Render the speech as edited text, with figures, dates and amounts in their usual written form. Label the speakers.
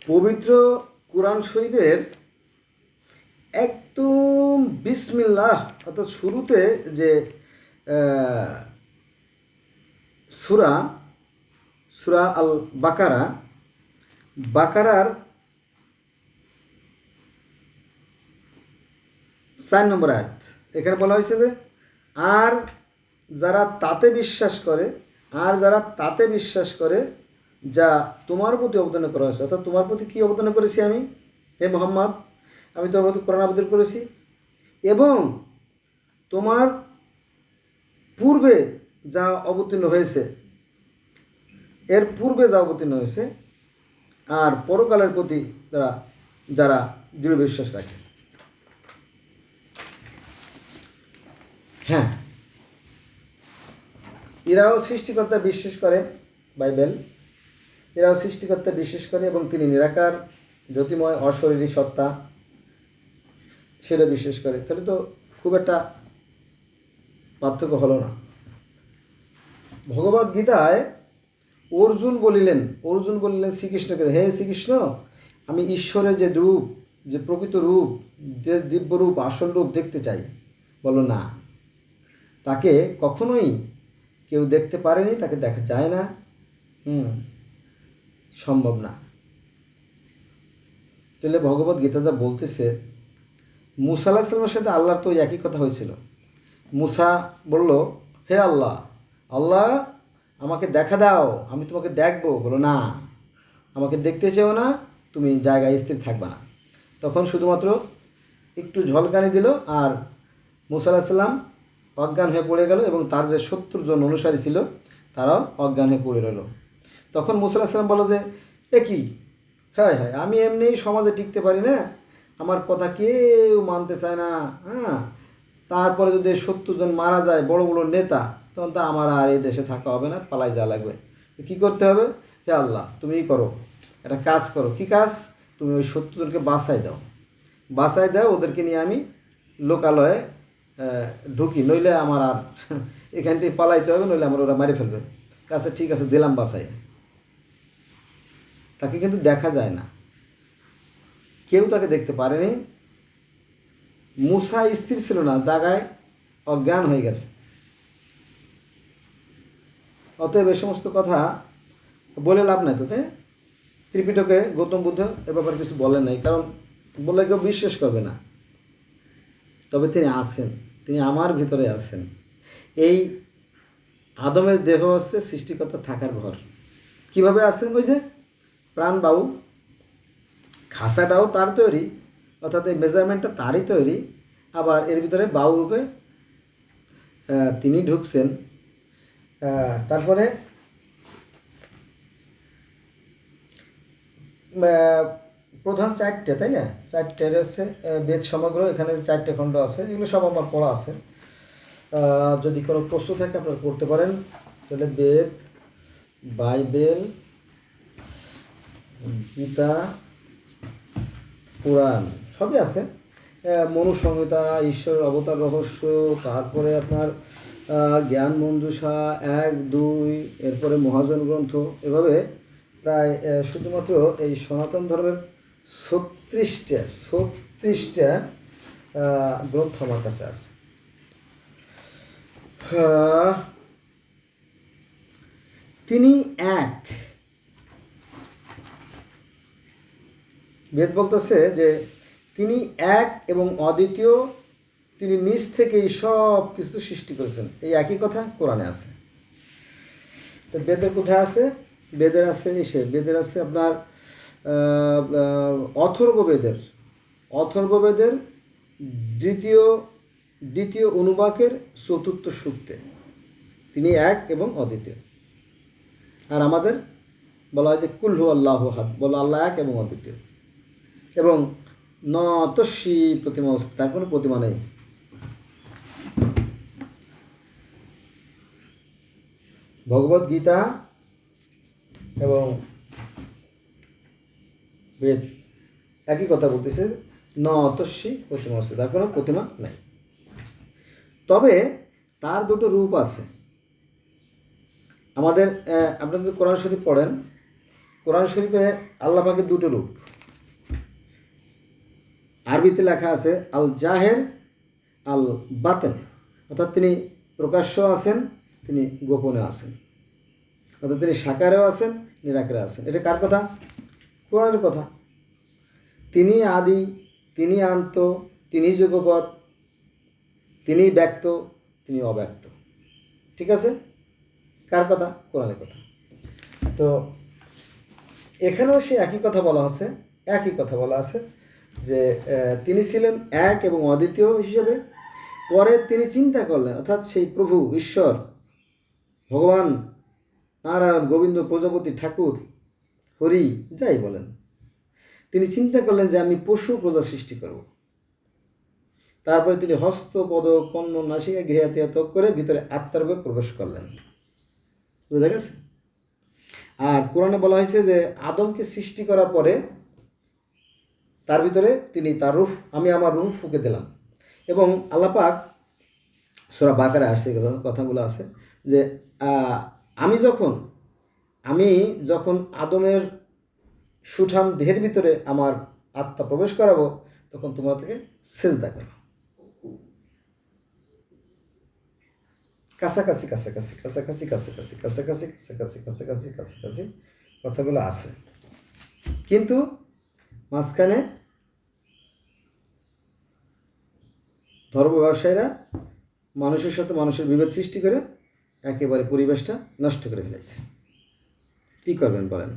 Speaker 1: পবিত্র কোরআন শরীফের একদম বিসমিল্লাহ অর্থাৎ শুরুতে যে সূরা সূরা আল বাকারার 4 নম্বর আয়াত। এখানে বলা হয়েছে যে আর যারা তাতে বিশ্বাস করে যা তোমার প্রতি অবদান করা হয়েছে, অর্থাৎ তোমার প্রতি কী অবদান করেছি আমি, হে মুহাম্মদ, আমি তোমার প্রতি কোরআন অবতীর্ণ করেছি এবং তোমার পূর্বে যা অবতীর্ণ হয়েছে, এর পূর্বে যা অবতীর্ণ হয়েছে, আর পরকালের প্রতি যারা দৃঢ় বিশ্বাস রাখে। হ্যাঁ, এরাও সৃষ্টিকর্তা বিশ্বাস করে, বাইবেল এরাও সৃষ্টিকর্তা বিশ্বাস করে এবং তিনি নিরাকার জ্যোতিময় অশরীরী সত্তা সেটা বিশ্বাস করে। তাহলে তো খুব একটা পার্থক্য হলো না। ভগবদ গীতায় অর্জুন বলিলেন শ্রীকৃষ্ণকে, হে শ্রীকৃষ্ণ, আমি ঈশ্বরের যে রূপ, যে প্রকৃত রূপ, যে দিব্য রূপ, আসল রূপ দেখতে চাই। বলো না, তাকে কখনোই কেউ দেখতে পারেনি, তাকে দেখা যায় না, সম্ভব না। তাহলে ভগবদ গীতা যা বলতেছে, মুসা আলাইহিস সালামের সাথে আল্লাহর তো একই কথা হয়েছিল। মুসা বলল, হে আল্লাহ, আমাকে দেখা দাও, আমি তোমাকে দেখবো। বলো না, আমাকে দেখতে চেও না, তুমি জায়গায় স্থির থাকবে না। তখন শুধুমাত্র একটু ঝলকানি দিল আর মুসা আলাইহিস সালাম অজ্ঞান হয়ে পড়ে গেল এবং তার যে 70 জন অনুসারী ছিল তারাও অজ্ঞান হয়ে পড়ে রইল। তখন মুসা আলাইহিস সালাম বলল যে এ কি, হ্যাঁ, আমি এমনিই সমাজে টিকতে পারি না, আমার কথা কেউ মানতে চায় না, তারপরে যদি 70 জন মারা যায়, বড় বড় নেতা, তখন তো আমার আর এই দেশে থাকা হবে না, পালাই যাওয়া লাগবে। কী করতে হবে? হে আল্লাহ, তুমিই করো, একটা কাজ করো। কী কাজ? তুমি ওই 70 জনকে বাঁচাই দাও, ওদেরকে নিয়ে আমি লোকালয়ে ঢুকি, নইলে আমার আর এখান থেকে পালাইতে হবে, নইলে আমার ওরা মারি ফেলবে। আচ্ছা ঠিক আছে, দিলাম বাঁচাই। তাকে কিন্তু দেখা যায় না, কেউ তাকে দেখতে পারেনি। মুসা স্থির ছিল না, জায়গায় অজ্ঞান হয়ে গেছে। অতএব এই সমস্ত কথা বলে লাভ নাই। তো ত্রিপিটকে গৌতম বুদ্ধ এ ব্যাপারে কিছু বলেন নাই, কারণ বললে কেউ বিশ্বাস করবে না। তবে তিনি আছেন, তিনি আমার ভিতরে আছেন। এই আদমের দেহ হচ্ছে সৃষ্টিকর্তা থাকার ঘর। কিভাবে আছেন? ওই যে প্রাণবায়ু, খাঁচাটাও তার তৈরি, অর্থাৎ এই মেজারমেন্টটা তারই তৈরি। আবার এর ভিতরে বায়ু রূপে তিনি ঢুকছেন। তারপরে প্রধান 4টে, তাই না? 4টের হচ্ছে বেদ সমগ্র, এখানে 4টে খণ্ড আছে, এগুলো সব আমার পড়া আছে। যদি কোনো প্রশ্ন থাকে আপনারা করতে পারেন। তাহলে বেদ, বাইবেল, গীতা, পুরাণ সবই আছে। মনু সংহিতা, ঈশ্বরের অবতার রহস্য, তারপরে আপনার জ্ঞান মঞ্জুষা 1, 2, এরপরে মহাজন গ্রন্থ, এভাবে প্রায় শুধুমাত্র এই সনাতন ধর্মের 36টা গ্রন্থ আমার কাছে আছে। তিনি এক। বেদ বলতেছে যে তিনি এক এবং অদ্বিতীয়, তিনি নিজ থেকেই সব কিছু সৃষ্টি করেছেন। এই একই কথা কোরআনে আছে। তো বেদের কোথায় আছে? বেদের আছে আপনার অথর্ববেদের দ্বিতীয় অনুবাকের 4র্থ সূক্তে তিনি এক এবং অদ্বিতীয়। আর আমাদের বলা হয় যে কুল হু আল্লাহু আহাদ, বলো আল্লাহ এক এবং অদ্বিতীয়। এবং ন তস্যি প্রতিমা, তার কোনো প্রতিমা নেই। ভগবদ গীতা এবং বেদ একই কথা বলতেছে, ন তস্যি প্রতিমা, তার কোনো প্রতিমা নেই। তবে তার দুটো রূপ আছে। আমাদের আপনারা যদি কোরআন শরীফ পড়েন, কোরআন শরীফে আল্লাহ পাকের দুটো রূপ। আরবিতে লেখা আছে আল জাহের আল বাতেন, অর্থাৎ তিনি প্রকাশ্য আছেন, তিনি গোপনে আছেন, অর্থাৎ তিনি সাকারেও আছেন, নিরাকারে আছেন। এটা কার কথা? কোরআনের কথা। তিনি আদি, তিনি আন্ত, তিনি যুগপৎ, তিনি ব্যক্ত, তিনি অব্যক্ত। ঠিক আছে? কার কথা? কোরআনের কথা। তো এখানেও সে একই কথা বলা আছে, একই কথা বলা আছে যে তিনি ছিলেন এক এবং অদ্বিতীয় হিসেবে। পরে তিনি চিন্তা করলেন, অর্থাৎ সেই প্রভু ঈশ্বর ভগবান নারায়ণ, গোবিন্দ, প্রজাপতি, ঠাকুর, হরি, যাই বলেন, তিনি চিন্তা করলেন যে আমি পশু প্রজা সৃষ্টি করব। তারপরে তিনি হস্ত, পদ, কর্ণ, নাসিকা, গৃহাতে করে ভিতরে আত্মারূপে প্রবেশ করলেন। বুঝা গেছে? আর কোরআনে বলা হয়েছে যে আদমকে সৃষ্টি করার পরে তার ভিতরে তিনি তার রূহ, আমি আমার রূহ ফুঁকে দিলাম। এবং আল্লাহ পাক সূরা বাকারায় আসছে কথাগুলো আছে যে আমি যখন আদমের সুঠাম দেহের ভিতরে আমার আত্মা প্রবেশ করাবো, তখন তোমরা থেকে সেজদা করো। কাছাকাছি কাছাকাছি কাছাকাছি কাছাকাছি কাছাকাছি কাছাকাছি কাছাকাছি কাছাকাছি কথাগুলো আছে, কিন্তু মাঝখানে ধর্ম ব্যবসায়ীরা মানুষের সাথে মানুষের বিভেদ সৃষ্টি করে একেবারে পরিবেশটা নষ্ট করে ফেলেছে। কী করবেন বলেন?